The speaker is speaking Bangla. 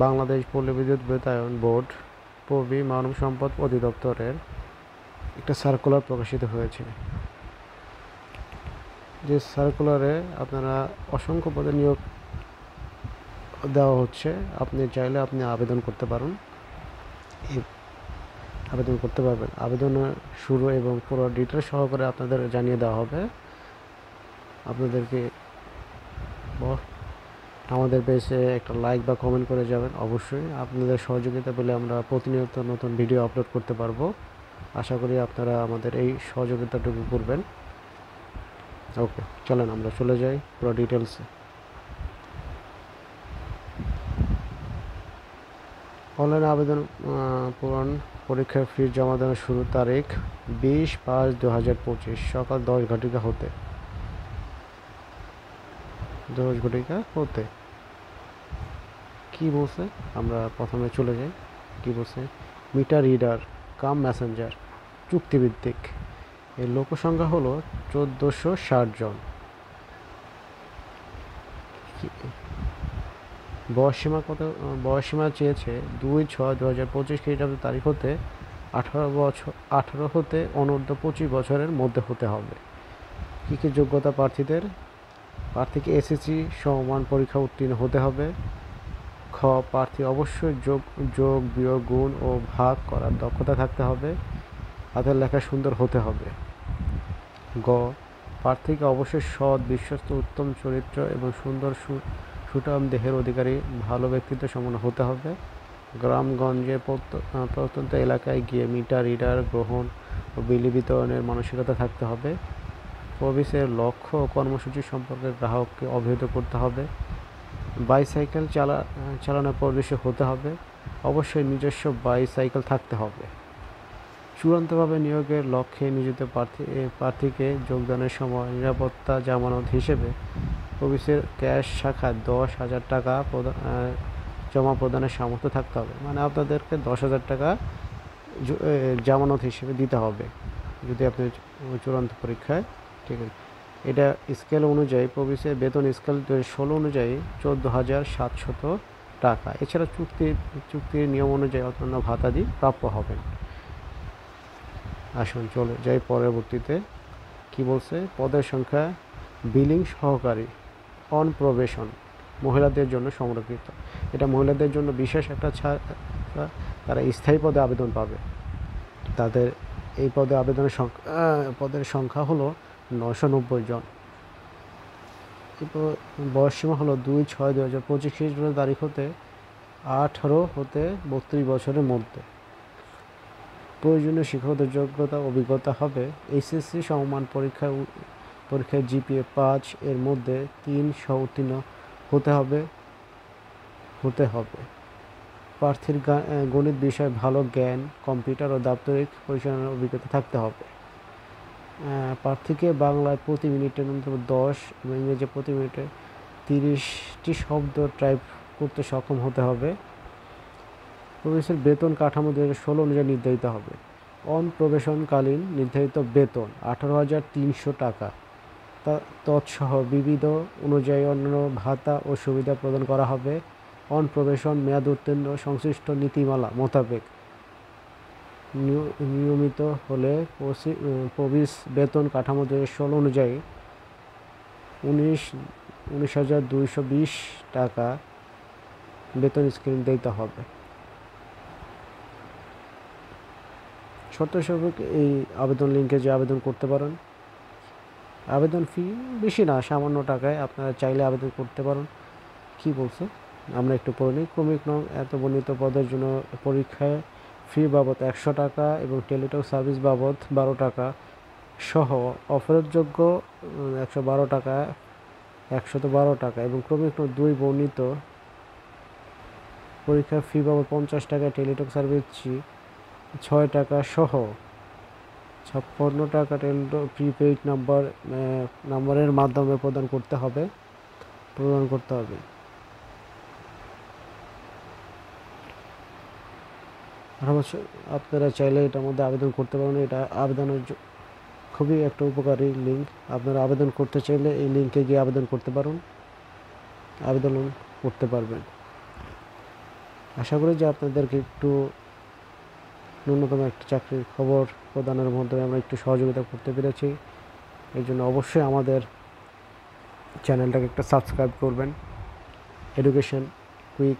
বাংলাদেশ পল্লী বিদ্যুৎ বিতায়ন বোর্ড পবি মানব সম্পদ অধিদপ্তরের একটা সার্কুলার প্রকাশিত হয়েছে। যে সার্কুলারে আপনারা অসংখ্য পদে নিয়োগ দেওয়া হচ্ছে। আপনি চাইলে আপনি আবেদন করতে পারবেন। আবেদনের শুরু এবং পুরো ডিটেলস সহকারে আপনাদের জানিয়ে দেওয়া হবে। আপনাদেরকে আমাদের পেজে একটা লাইক বা কমেন্ট করে যাবেন। অবশ্যই আপনাদের সহযোগিতা পেলে আমরা প্রতিনিয়ত নতুন ভিডিও আপলোড করতে পারবো। আশা করি আপনারা আমাদের এই সহযোগিতাটুকু করবেন। ওকে, চলেন আমরা চলে যাই পুরো ডিটেলসে। অনলাইনে আবেদন পূরণ পরীক্ষার ফি জমা দেওয়ার শুরু তারিখ 20/5/2025 সকাল 10 ঘটিকা হতে। কি বলছে? আমরা প্রথমে চলে যাই। কি বলছে? মিটার রিডার কাম মেসেঞ্জার চুক্তিভিত্তিক। এর লোকসংখ্যা হলো 1460 জন। বয়সসীমা চেয়েছে 2/6/2025 খ্রিস্টাব্দ তারিখ হতে 18 হতে অনূর্ধ্ব 25 বছরের মধ্যে হতে হবে। কী কী যোগ্যতা প্রার্থীকে এসএসসি সমমান পরীক্ষা উত্তীর্ণ হতে হবে। খ, প্রার্থী অবশ্যই যোগ বিয়োগ গুণ ও ভাগ করার দক্ষতা থাকতে হবে। হাতের লেখা সুন্দর হতে হবে। গ, প্রার্থীকে অবশ্যই সৎ, বিশ্বস্ত, উত্তম চরিত্র এবং সুন্দর সুঠাম দেহের অধিকারী ভালো ব্যক্তিত্ব সম্পন্ন হতে হবে। গ্রামগঞ্জে প্রত্যন্ত এলাকায় গিয়ে মিটার রিডার গ্রহণ ও বিলি বিতরণের মানসিকতা থাকতে হবে। প্রবেশের লক্ষ্য ও কর্মসূচি সম্পর্কে গ্রাহককে অবহিত করতে হবে। বাইসাইকেল চালানোর পরিবেশে হতে হবে। অবশ্যই নিজস্ব বাইসাইকেল থাকতে হবে। চূড়ান্তভাবে নিয়োগের লক্ষ্যে নিয়োজিত প্রার্থীকে যোগদানের সময় নিরাপত্তা জামানত হিসেবে প্রবেশের ক্যাশ শাখায় 10,000 টাকা জমা প্রদানের সামর্থ্য থাকতে হবে। মানে আপনাদেরকে 10,000 টাকা জামানত হিসেবে দিতে হবে যদি আপনি চূড়ান্ত পরীক্ষায়, ঠিক আছে। এটা স্কেল অনুযায়ী প্রবেশের বেতন স্কেল 2016 অনুযায়ী 14,700 টাকা। এছাড়া চুক্তির নিয়ম অনুযায়ী অন্যান্য ভাতাদি প্রাপ্য হবেন। আসুন চলে যাই পরবর্তীতে। কি বলছে? পদের সংখ্যা বিলিং সহকারী অন প্রবেশন মহিলাদের জন্য সংরক্ষিত। এটা মহিলাদের জন্য বিশেষ একটা ছাড়। তারা স্থায়ী পদে আবেদন পাবে। তাদের এই পদে পদের সংখ্যা হলো 990 জন। বয়সসীমা হলো 2/6/2025 খ্রিস্টাব্দ তারিখ হতে 18 হতে 32 বছরের মধ্যে। প্রয়োজনীয় শিক্ষাগত যোগ্যতা অভিজ্ঞতা হবে এইচএসসি সমমান পরীক্ষায় জিপিএ 5 এর মধ্যে 3 সহ উত্তীর্ণ হতে হবে। প্রার্থীর গণিত বিষয়ে ভালো জ্ঞান, কম্পিউটার ও দাপ্তরিক পরিচালনার অভিজ্ঞতা থাকতে হবে। প্রার্থীকে বাংলায় প্রতি মিনিটে ন্যূনতম 10 এবং ইংরেজি প্রতি মিনিটে 30টি শব্দ টাইপ করতে সক্ষম হতে হবে। প্রবেশের বেতন কাঠামো 2016 অনুযায়ী নির্ধারিত হবে। প্রবেশনকালীন নির্ধারিত বেতন 18,300 টাকা। তৎসহ বিবিধ অনুযায়ী অন্যান্য ভাতা ও সুবিধা প্রদান করা হবে। প্রবেশন মেয়াদ উত্তীর্ণ সংশ্লিষ্ট নীতিমালা মোতাবেক নিয়মিত হলে প্রবেশ বেতন কাঠামো 2016 অনুযায়ী 19,220 টাকা বেতন স্কেল দিতে হবে। শর্তস্বরূপ এই আবেদন লিঙ্কে যে আবেদন করতে পারেন। আবেদন ফি বেশি না, সামান্য টাকায় আপনারা চাইলে আবেদন করতে পারেন। কি বলছে আমরা একটু পড়ে নিই। ক্রমিক নং এত বর্ণিত পদের জন্য পরীক্ষায় ফি বাবদ 100 টাকা এবং টেলিটক সার্ভিস বাবদ 12 টাকা সহ অফেরতযোগ্য 112 টাকা 112 টাকা এবং ক্রমিক নং 2 বর্ণিত পরীক্ষার ফি বাবদ 50 টাকা, টেলিটক সার্ভিস 6 টাকা সহ 56 টাকা টেলিটক প্রিপেইড নাম্বারের মাধ্যমে প্রদান করতে হবে। আপনারা চাইলে এটার মধ্যে আবেদন করতে পারেন। এটা আবেদনের খুবই একটা উপকারী লিঙ্ক। আপনারা আবেদন করতে চাইলে এই লিঙ্কে গিয়ে আবেদন করতে পারবেন। আশা করি যে আপনাদেরকে একটু ন্যূনতম একটা চাকরির খবর প্রদানের মাধ্যমে আমরা একটু সহযোগিতা করতে পেরেছি। এই জন্য অবশ্যই আমাদের চ্যানেলটাকে একটা সাবস্ক্রাইব করবেন। Education quick